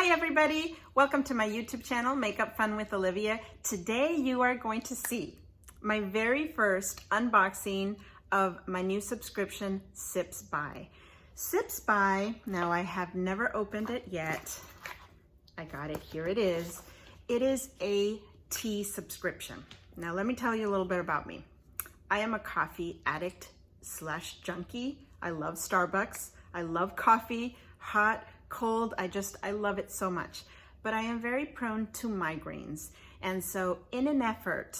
Hi everybody, welcome to my YouTube channel, Makeup Fun with Olivia. Today you are going to see my very first unboxing of my new subscription, Sips By. Sips By, now I have never opened it yet. I got it, here it is. It is a tea subscription. Now let me tell you a little bit about me. I am a coffee addict slash junkie. I love Starbucks. I love coffee, hot, cold. I love it so much. But I am very prone to migraines. And so in an effort,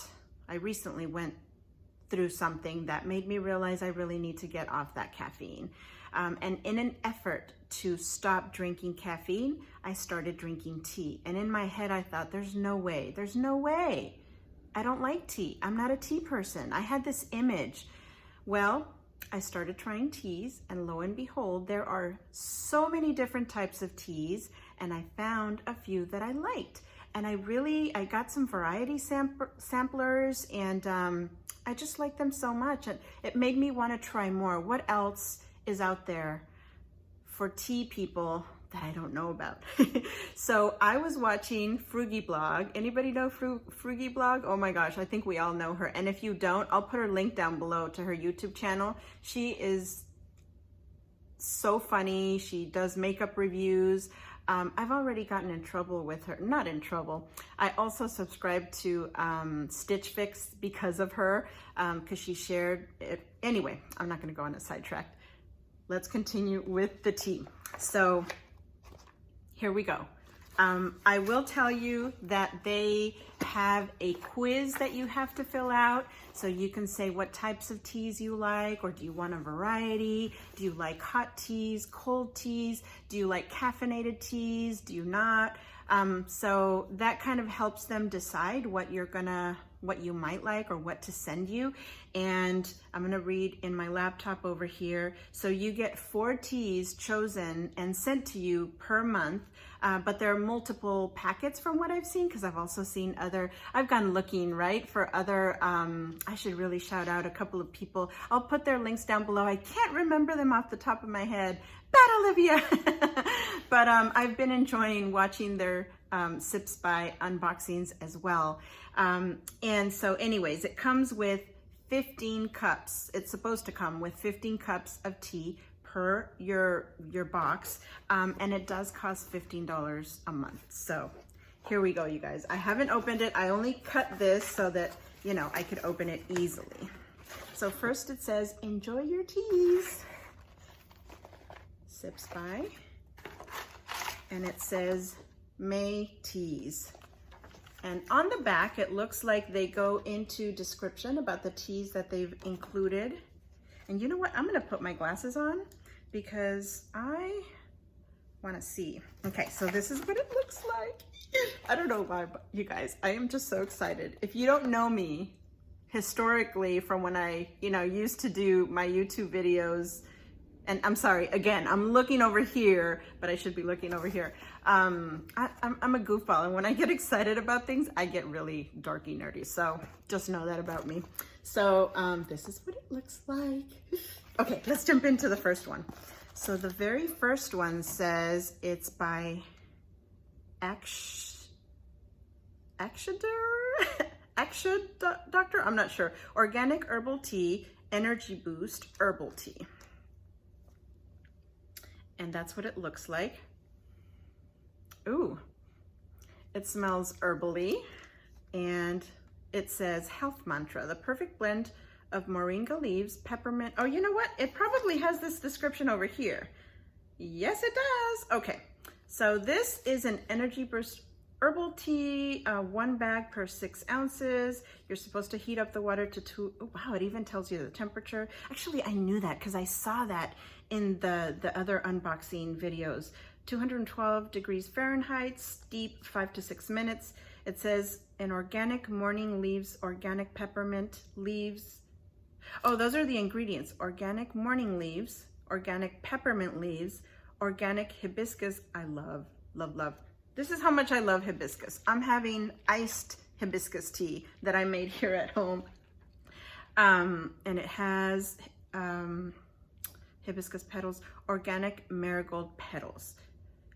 I recently went through something that made me realize I really need to get off that caffeine. And in an effort to stop drinking caffeine, I started drinking tea. And in my head, I thought, there's no way. I don't like tea. I'm not a tea person. I had this image. Well, I started trying teas, and lo and behold, there are so many different types of teas, and I found a few that I liked. And I got some variety samplers, and I just like them so much. And it made me want to try more. What else is out there for tea people that I don't know about? So I was watching Frugalislta Blog. Anybody know Frugalislta Blog? Oh my gosh, I think we all know her. And if you don't, I'll put her link down below to her YouTube channel. She is so funny. She does makeup reviews. I've already gotten in trouble with her. Not in trouble. I also subscribed to Stitch Fix because of her, because she shared it. Anyway, I'm not going to go on a sidetrack. Let's continue with the tea. So here we go. I will tell you that they have a quiz that you have to fill out. So you can say what types of teas you like, or do you want a variety? Do you like hot teas, cold teas? Do you like caffeinated teas? Do you not? So that kind of helps them decide what you might like or what to send you. And I'm gonna read in my laptop over here. So you get 4 teas chosen and sent to you per month, but there are multiple packets from what I've seen, because I've also seen I've gone looking, right, for other, I should really shout out a couple of people. I'll put their links down below. I can't remember them off the top of my head. Bad Olivia. But I've been enjoying watching their Sips By unboxings as well. And so anyways, it comes with 15 cups. It's supposed to come with 15 cups of tea per your box. And it does cost $15 a month. So here we go, you guys. I haven't opened it. I only cut this so that, you know, I could open it easily. So first it says, enjoy your teas. Sips By. And it says, May teas. And on the back, it looks like they go into description about the teas that they've included. And you know what? I'm gonna put my glasses on because I wanna see. Okay, so this is what it looks like. I don't know why, but you guys, I am just so excited. If you don't know me historically from when I, used to do my YouTube videos, and I'm sorry, again, I'm looking over here, but I should be looking over here. I'm a goofball, and when I get excited about things, I get really dorky nerdy. So just know that about me. So this is what it looks like. Okay, let's jump into the first one. So the very first one says it's by Doctor, I'm not sure. Organic herbal tea, energy boost herbal tea. And that's what it looks like. Ooh, it smells herbally, and it says health mantra, the perfect blend of moringa leaves, peppermint. Oh, you know what? It probably has this description over here. Yes, it does. Okay, so this is an energy boost herbal tea, 1 bag per 6 ounces. You're supposed to heat up the water to 2. Oh, wow, it even tells you the temperature. Actually, I knew that because I saw that in the other unboxing videos. 212 degrees Fahrenheit, steep 5 to 6 minutes. It says an organic morning leaves, organic peppermint leaves. Oh, those are the ingredients. Organic morning leaves, organic peppermint leaves, organic hibiscus. I love, love, love. This is how much I love hibiscus. I'm having iced hibiscus tea that I made here at home. And it has hibiscus petals, organic marigold petals.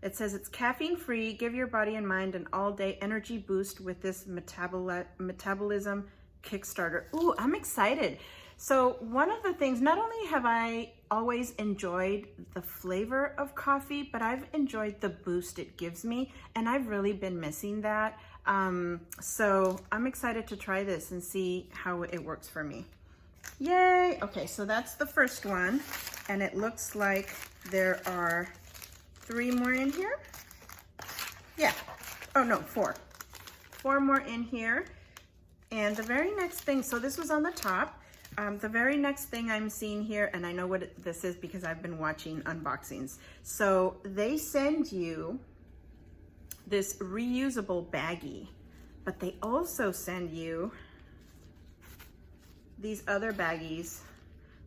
It says it's caffeine free. Give your body and mind an all day energy boost with this metabolism kickstarter. Ooh, I'm excited. So one of the things, not only have I always enjoyed the flavor of coffee, but I've enjoyed the boost it gives me, and I've really been missing that. So I'm excited to try this and see how it works for me. Yay! Okay, so that's the first one, and it looks like there are 3 more in here. Yeah. Oh no, 4. 4 more in here. And the very next thing, so this was on the top. The very next thing I'm seeing here, and I know what this is because I've been watching unboxings. So they send you this reusable baggie, but they also send you these other baggies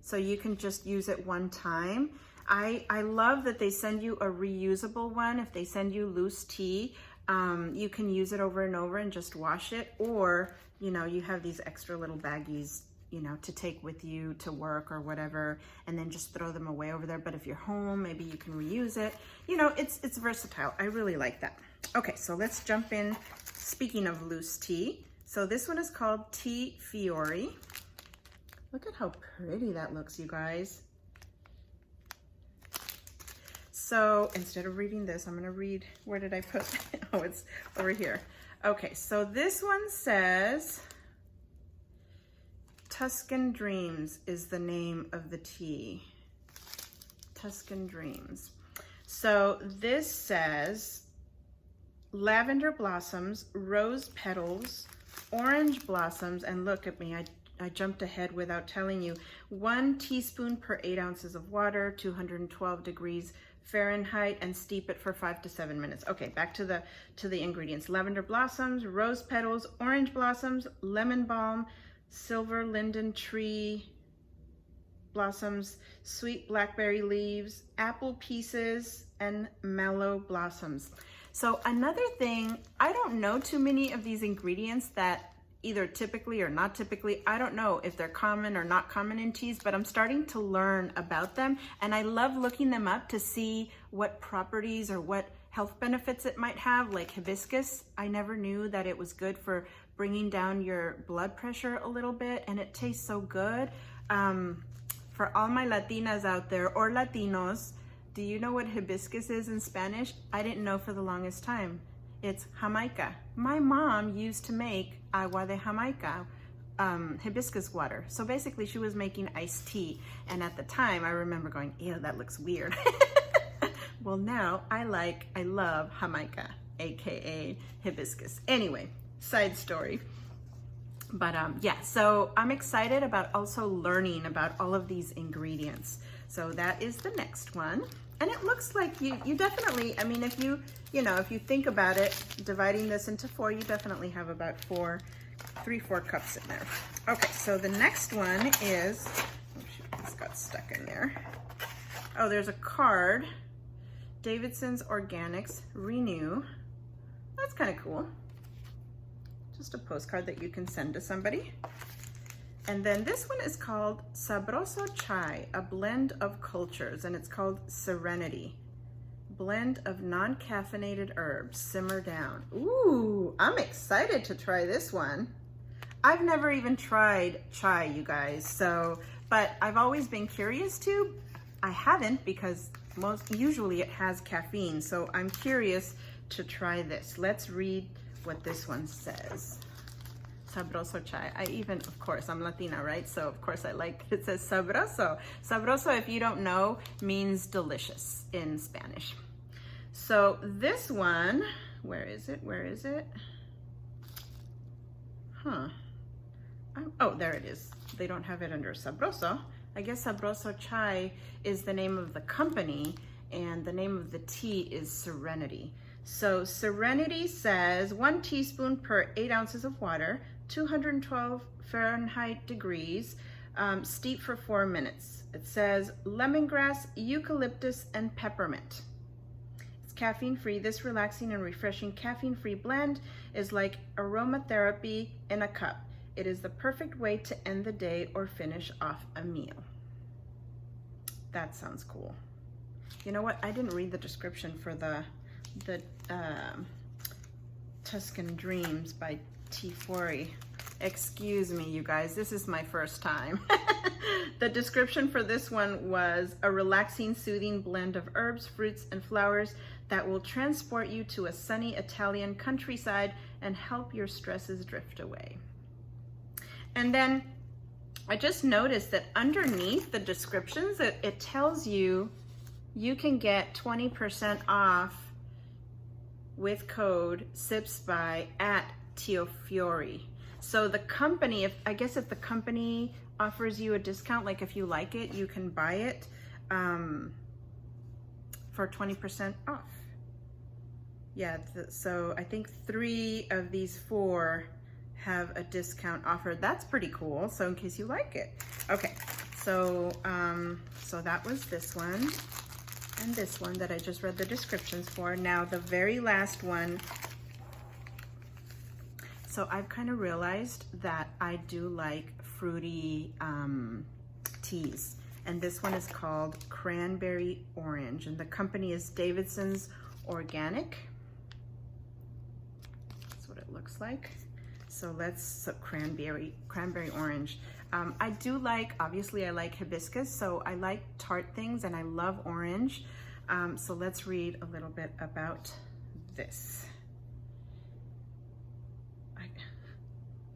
so you can just use it one time. I love that they send you a reusable one. If they send you loose tea, you can use it over and over and just wash it, or you know, you have these extra little baggies, you know, to take with you to work or whatever, and then just throw them away over there. But if you're home, maybe you can reuse it. You know, it's versatile. I really like that. Okay, so let's jump in. Speaking of loose tea, so this one is called Tea Fiore. Look at how pretty that looks, you guys. So instead of reading this, I'm gonna read, where did I put, oh, it's over here. Okay, so this one says, Tuscan Dreams is the name of the tea. Tuscan Dreams. So this says, lavender blossoms, rose petals, orange blossoms, and look at me, I jumped ahead without telling you. 1 teaspoon per 8 ounces of water, 212 degrees Fahrenheit, and steep it for 5 to 7 minutes. Okay, back to the ingredients. Lavender blossoms, rose petals, orange blossoms, lemon balm, silver linden tree blossoms, sweet blackberry leaves, apple pieces, and mallow blossoms. So another thing, I don't know too many of these ingredients that either typically or not typically. I don't know if they're common or not common in teas, but I'm starting to learn about them, and I love looking them up to see what properties or what health benefits it might have. Like hibiscus, I never knew that it was good for bringing down your blood pressure a little bit, and it tastes so good. For all my Latinas out there, or Latinos, do you know what hibiscus is in Spanish? I didn't know for the longest time. It's Jamaica. My mom used to make agua de Jamaica, hibiscus water. So basically she was making iced tea. And at the time I remember going, ew, that looks weird. Well, now I love Jamaica, AKA hibiscus. Anyway, side story. But yeah, so I'm excited about also learning about all of these ingredients. So that is the next one. And it looks like you definitely, I mean, if you think about it, dividing this into 4, you definitely have about 3-4 cups in there. Okay, so the next one is, oh shoot, this got stuck in there. Oh, there's a card, Davidson's Organics Renew. That's kind of cool. Just a postcard that you can send to somebody. And then this one is called Sabroso Chai, a blend of cultures, and it's called Serenity. Blend of non-caffeinated herbs, simmer down. Ooh, I'm excited to try this one. I've never even tried chai, you guys, so, but I've always been curious to. I haven't because usually it has caffeine, so I'm curious to try this. Let's read what this one says. Sabroso chai. Of course, I'm Latina, right? So of course I like, it says sabroso. Sabroso, if you don't know, means delicious in Spanish. So this one, where is it? Huh. Oh, there it is. They don't have it under Sabroso. I guess Sabroso Chai is the name of the company, and the name of the tea is Serenity. So Serenity says 1 teaspoon per 8 ounces of water, 212 Fahrenheit degrees, steep for 4 minutes. It says lemongrass, eucalyptus, and peppermint. It's caffeine-free. This relaxing and refreshing caffeine-free blend is like aromatherapy in a cup. It is the perfect way to end the day or finish off a meal. That sounds cool. You know what? I didn't read the description for the the Tuscan Dreams by Fiore. Excuse me, you guys, this is my first time. The description for this one was a relaxing, soothing blend of herbs, fruits, and flowers that will transport you to a sunny Italian countryside and help your stresses drift away. And then I just noticed that underneath the descriptions, it tells you you can get 20% off with code SIPSBY at Fiore. So the company, I guess if the company offers you a discount, like if you like it, you can buy it for 20% off. Yeah, so I think 3 of these 4 have a discount offer. That's pretty cool, so in case you like it. Okay, so so that was this one and this one that I just read the descriptions for. Now the very last one. So I've kind of realized that I do like fruity teas, and this one is called Cranberry Orange, and the company is Davidson's Organic. That's what it looks like. So Cranberry Orange. I do like, obviously I like hibiscus, so I like tart things and I love orange. So let's read a little bit about this.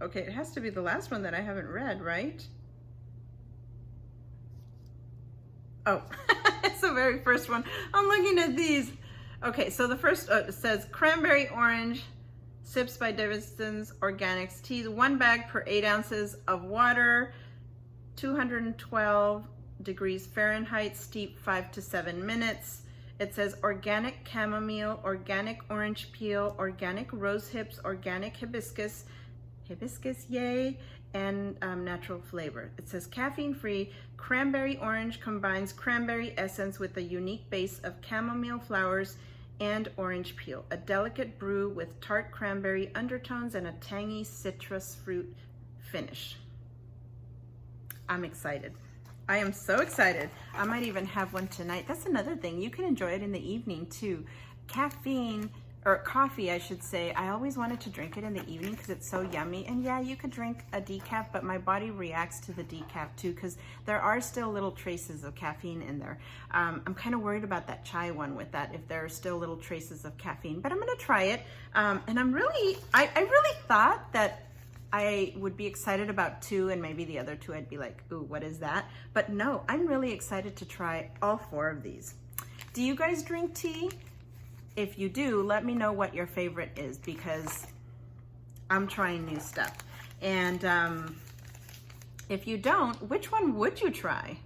Okay, it has to be the last one that I haven't read, right? Oh, it's the very first one. I'm looking at these. Okay, so the first, it says Cranberry Orange, Sips by Davidson's Organics Teas, 1 bag per 8 ounces of water, 212 degrees Fahrenheit, steep 5 to 7 minutes. It says organic chamomile, organic orange peel, organic rose hips, organic hibiscus, yay, and natural flavor. It says caffeine-free. Cranberry Orange combines cranberry essence with a unique base of chamomile flowers and orange peel, a delicate brew with tart cranberry undertones and a tangy citrus fruit finish. I'm excited. I am so excited. I might even have one tonight. That's another thing. You can enjoy it in the evening too. Caffeine, or coffee, I should say. I always wanted to drink it in the evening because it's so yummy. And yeah, you could drink a decaf, but my body reacts to the decaf too because there are still little traces of caffeine in there. I'm kind of worried about that chai one with that, if there are still little traces of caffeine, but I'm gonna try it. And I really thought that I would be excited about 2 and maybe the other 2 I'd be like, ooh, what is that? But no, I'm really excited to try all 4 of these. Do you guys drink tea? If you do, let me know what your favorite is because I'm trying new stuff. And if you don't, which one would you try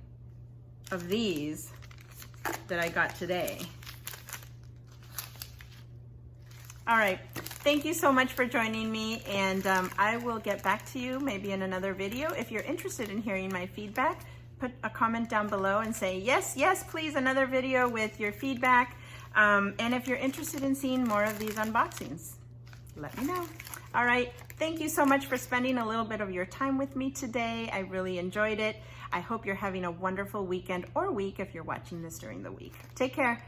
of these that I got today? All right, thank you so much for joining me, and I will get back to you maybe in another video. If you're interested in hearing my feedback, put a comment down below and say, yes, please, another video with your feedback. And if you're interested in seeing more of these unboxings, let me know. All right, thank you so much for spending a little bit of your time with me today. I really enjoyed it. I hope you're having a wonderful weekend or week if you're watching this during the week. Take care.